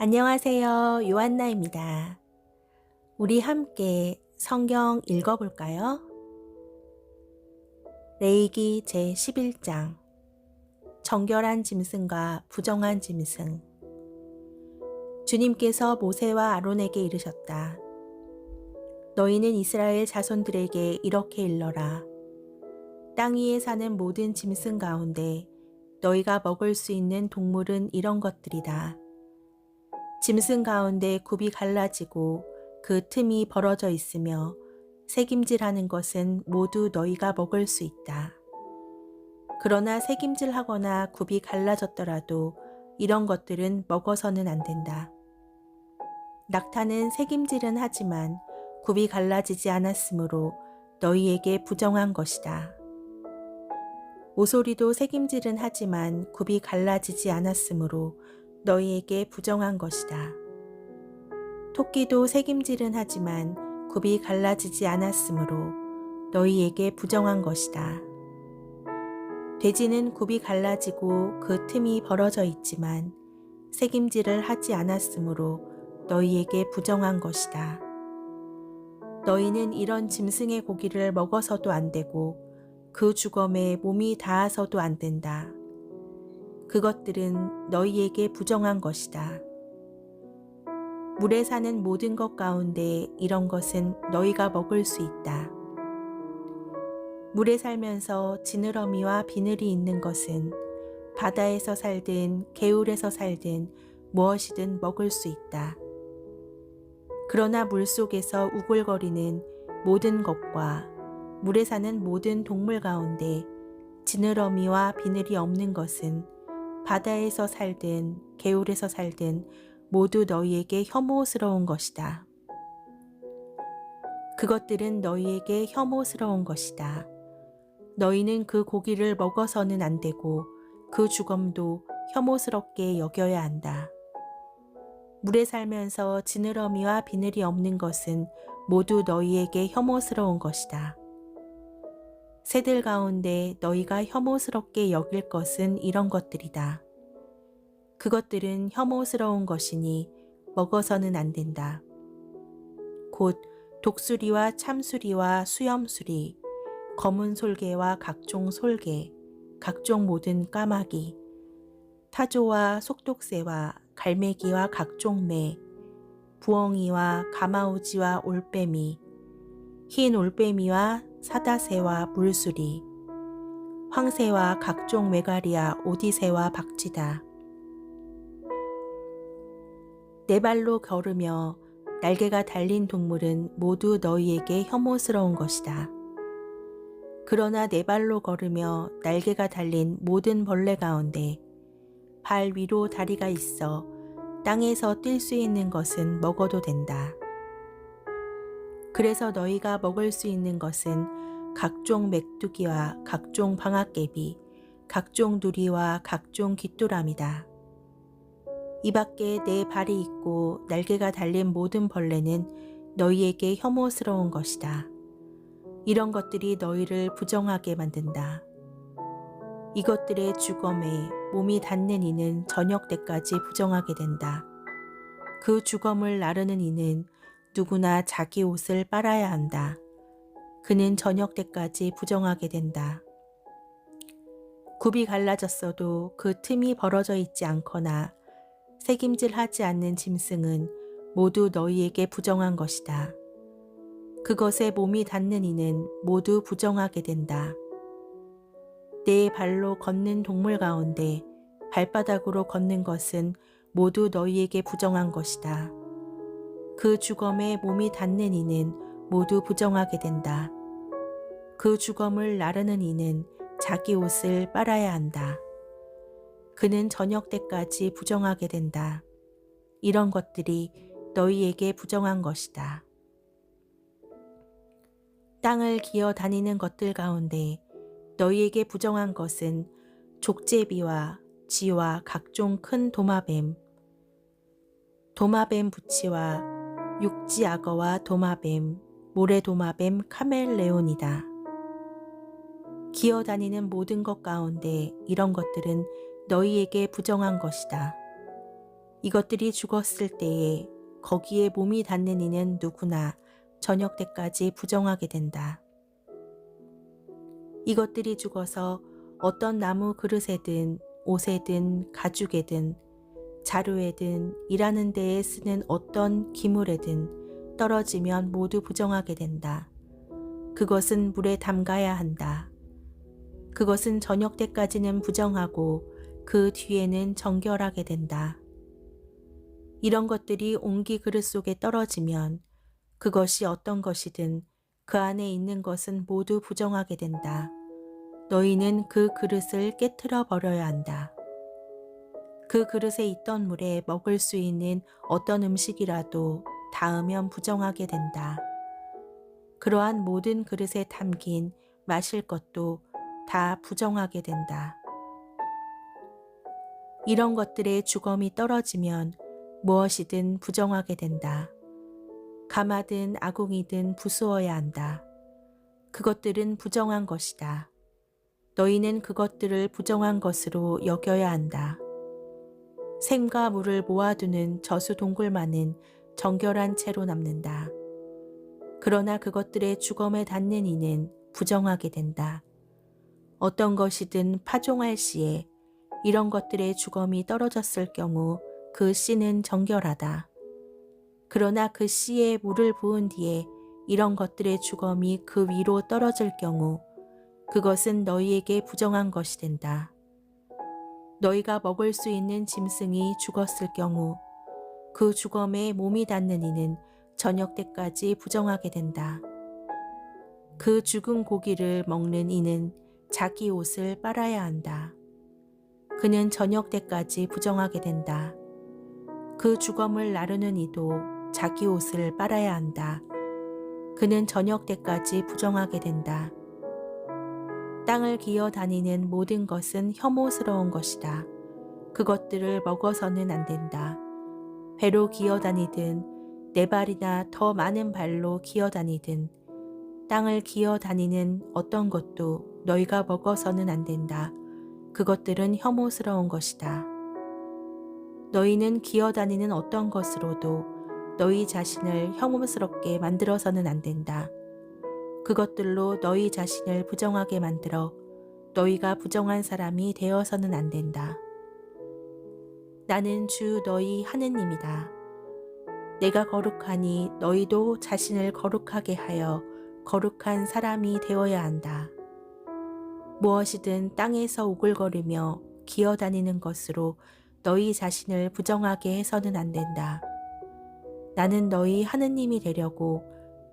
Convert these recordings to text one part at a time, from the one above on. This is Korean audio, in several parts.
안녕하세요. 요한나입니다. 우리 함께 성경 읽어볼까요? 레위기 제11장 정결한 짐승과 부정한 짐승. 주님께서 모세와 아론에게 이르셨다. 너희는 이스라엘 자손들에게 이렇게 일러라. 땅 위에 사는 모든 짐승 가운데 너희가 먹을 수 있는 동물은 이런 것들이다. 짐승 가운데 굽이 갈라지고 그 틈이 벌어져 있으며 새김질하는 것은 모두 너희가 먹을 수 있다. 그러나 새김질하거나 굽이 갈라졌더라도 이런 것들은 먹어서는 안 된다. 낙타는 새김질은 하지만 굽이 갈라지지 않았으므로 너희에게 부정한 것이다. 오소리도 새김질은 하지만 굽이 갈라지지 않았으므로 너희에게 부정한 것이다. 토끼도 새김질은 하지만 굽이 갈라지지 않았으므로 너희에게 부정한 것이다. 돼지는 굽이 갈라지고 그 틈이 벌어져 있지만 새김질을 하지 않았으므로 너희에게 부정한 것이다. 너희는 이런 짐승의 고기를 먹어서도 안 되고 그 주검에 몸이 닿아서도 안 된다. 그것들은 너희에게 부정한 것이다. 물에 사는 모든 것 가운데 이런 것은 너희가 먹을 수 있다. 물에 살면서 지느러미와 비늘이 있는 것은 바다에서 살든 개울에서 살든 무엇이든 먹을 수 있다. 그러나 물속에서 우글거리는 모든 것과 물에 사는 모든 동물 가운데 지느러미와 비늘이 없는 것은 바다에서 살든 개울에서 살든 모두 너희에게 혐오스러운 것이다. 그것들은 너희에게 혐오스러운 것이다. 너희는 그 고기를 먹어서는 안 되고 그 주검도 혐오스럽게 여겨야 한다. 물에 살면서 지느러미와 비늘이 없는 것은 모두 너희에게 혐오스러운 것이다. 새들 가운데 너희가 혐오스럽게 여길 것은 이런 것들이다. 그것들은 혐오스러운 것이니 먹어서는 안 된다. 곧 독수리와 참수리와 수염수리, 검은 솔개와 각종 솔개, 각종 모든 까마귀, 타조와 속독새와 갈매기와 각종 매, 부엉이와 가마우지와 올빼미, 흰 올빼미와 사다새와 물수리, 황새와 각종 메가리와 오디새와 박쥐다. 네 발로 걸으며 날개가 달린 동물은 모두 너희에게 혐오스러운 것이다. 그러나 네 발로 걸으며 날개가 달린 모든 벌레 가운데 발 위로 다리가 있어 땅에서 뛸 수 있는 것은 먹어도 된다. 그래서 너희가 먹을 수 있는 것은 각종 메뚜기와 각종 방앗개비, 각종 누리와 각종 귀뚜라미다. 이 밖에 네 발이 있고 날개가 달린 모든 벌레는 너희에게 혐오스러운 것이다. 이런 것들이 너희를 부정하게 만든다. 이것들의 주검에 몸이 닿는 이는 저녁 때까지 부정하게 된다. 그 주검을 나르는 이는 누구나 자기 옷을 빨아야 한다. 그는 저녁 때까지 부정하게 된다. 굽이 갈라졌어도 그 틈이 벌어져 있지 않거나 새김질하지 않는 짐승은 모두 너희에게 부정한 것이다. 그것에 몸이 닿는 이는 모두 부정하게 된다. 네 발로 걷는 동물 가운데 발바닥으로 걷는 것은 모두 너희에게 부정한 것이다. 그 주검에 몸이 닿는 이는 모두 부정하게 된다. 그 주검을 나르는 이는 자기 옷을 빨아야 한다. 그는 저녁 때까지 부정하게 된다. 이런 것들이 너희에게 부정한 것이다. 땅을 기어 다니는 것들 가운데 너희에게 부정한 것은 족제비와 쥐와 각종 큰 도마뱀, 도마뱀 부치와 육지악어와 도마뱀, 모래도마뱀 카멜레온이다. 기어다니는 모든 것 가운데 이런 것들은 너희에게 부정한 것이다. 이것들이 죽었을 때에 거기에 몸이 닿는 이는 누구나 저녁 때까지 부정하게 된다. 이것들이 죽어서 어떤 나무 그릇에든 옷에든 가죽에든 자루에든 일하는 데에 쓰는 어떤 기물에든 떨어지면 모두 부정하게 된다. 그것은 물에 담가야 한다. 그것은 저녁 때까지는 부정하고 그 뒤에는 정결하게 된다. 이런 것들이 옹기 그릇 속에 떨어지면 그것이 어떤 것이든 그 안에 있는 것은 모두 부정하게 된다. 너희는 그 그릇을 깨트려 버려야 한다. 그 그릇에 있던 물에 먹을 수 있는 어떤 음식이라도 닿으면 부정하게 된다. 그러한 모든 그릇에 담긴 마실 것도 다 부정하게 된다. 이런 것들의 주검이 떨어지면 무엇이든 부정하게 된다. 가마든 아궁이든 부수어야 한다. 그것들은 부정한 것이다. 너희는 그것들을 부정한 것으로 여겨야 한다. 샘과 물을 모아두는 저수 동굴만은 정결한 채로 남는다. 그러나 그것들의 주검에 닿는 이는 부정하게 된다. 어떤 것이든 파종할 시에 이런 것들의 주검이 떨어졌을 경우 그 씨는 정결하다. 그러나 그 씨에 물을 부은 뒤에 이런 것들의 주검이 그 위로 떨어질 경우 그것은 너희에게 부정한 것이 된다. 너희가 먹을 수 있는 짐승이 죽었을 경우 그 주검에 몸이 닿는 이는 저녁 때까지 부정하게 된다. 그 죽은 고기를 먹는 이는 자기 옷을 빨아야 한다. 그는 저녁 때까지 부정하게 된다. 그 주검을 나르는 이도 자기 옷을 빨아야 한다. 그는 저녁 때까지 부정하게 된다. 땅을 기어 다니는 모든 것은 혐오스러운 것이다. 그것들을 먹어서는 안 된다. 배로 기어 다니든 네 발이나 더 많은 발로 기어 다니든 땅을 기어 다니는 어떤 것도 너희가 먹어서는 안 된다. 그것들은 혐오스러운 것이다. 너희는 기어 다니는 어떤 것으로도 너희 자신을 혐오스럽게 만들어서는 안 된다. 그것들로 너희 자신을 부정하게 만들어 너희가 부정한 사람이 되어서는 안 된다. 나는 주 너희 하느님이다. 내가 거룩하니 너희도 자신을 거룩하게 하여 거룩한 사람이 되어야 한다. 무엇이든 땅에서 우글거리며 기어다니는 것으로 너희 자신을 부정하게 해서는 안 된다. 나는 너희 하느님이 되려고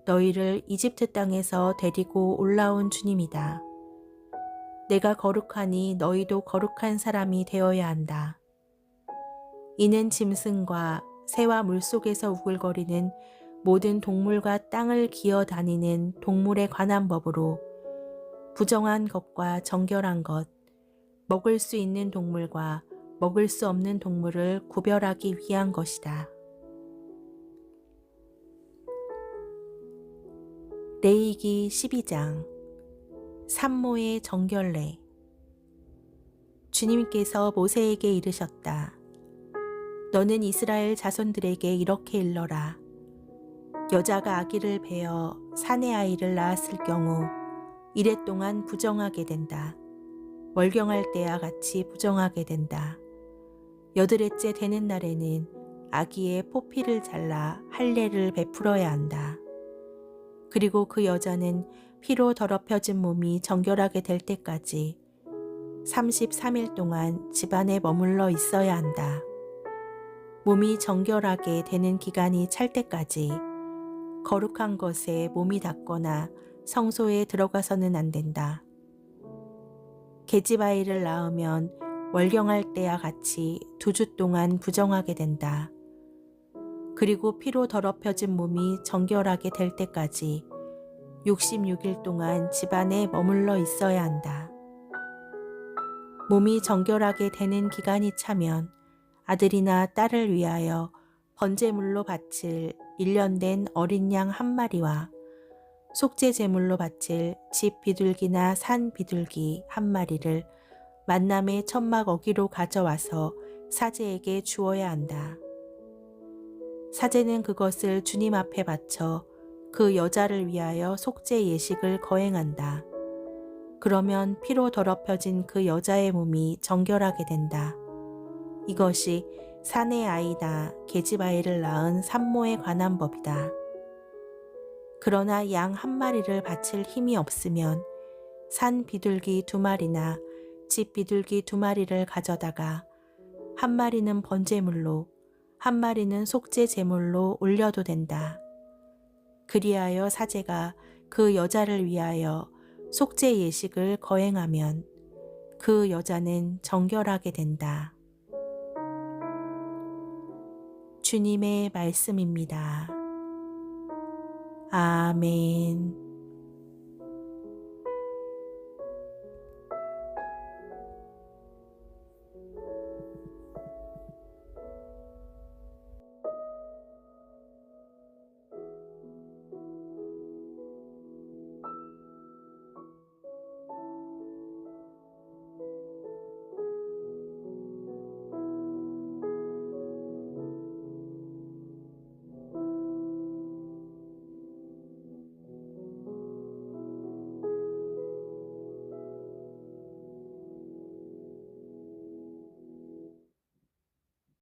너희를 이집트 땅에서 데리고 올라온 주님이다. 내가 거룩하니 너희도 거룩한 사람이 되어야 한다. 이는 짐승과 새와 물속에서 우글거리는 모든 동물과 땅을 기어 다니는 동물에 관한 법으로 부정한 것과 정결한 것, 먹을 수 있는 동물과 먹을 수 없는 동물을 구별하기 위한 것이다. 레위기 12장 산모의 정결례. 주님께서 모세에게 이르셨다. 너는 이스라엘 자손들에게 이렇게 일러라. 여자가 아기를 베어 사내 아이를 낳았을 경우 이래 동안 부정하게 된다. 월경할 때와 같이 부정하게 된다. 여드레째 되는 날에는 아기의 포피를 잘라 할례를 베풀어야 한다. 그리고 그 여자는 피로 더럽혀진 몸이 정결하게 될 때까지 33일 동안 집안에 머물러 있어야 한다. 몸이 정결하게 되는 기간이 찰 때까지 거룩한 것에 몸이 닿거나 성소에 들어가서는 안 된다. 계집아이를 낳으면 월경할 때와 같이 2주 동안 부정하게 된다. 그리고 피로 더럽혀진 몸이 정결하게 될 때까지 66일 동안 집안에 머물러 있어야 한다. 몸이 정결하게 되는 기간이 차면 아들이나 딸을 위하여 번제물로 바칠 1년 된 어린 양 한 마리와 속죄 제물로 바칠 집 비둘기나 산 비둘기 한 마리를 만남의 천막 어기로 가져와서 사제에게 주어야 한다. 사제는 그것을 주님 앞에 바쳐 그 여자를 위하여 속죄 예식을 거행한다. 그러면 피로 더럽혀진 그 여자의 몸이 정결하게 된다. 이것이 산의 아이나 계집아이를 낳은 산모에 관한 법이다. 그러나 양 한 마리를 바칠 힘이 없으면 산 비둘기 2마리나 집 비둘기 2마리를 가져다가 한 마리는 번제물로 한 마리는 속죄 제물로 올려도 된다. 그리하여 사제가 그 여자를 위하여 속죄 예식을 거행하면 그 여자는 정결하게 된다. 주님의 말씀입니다. 아멘.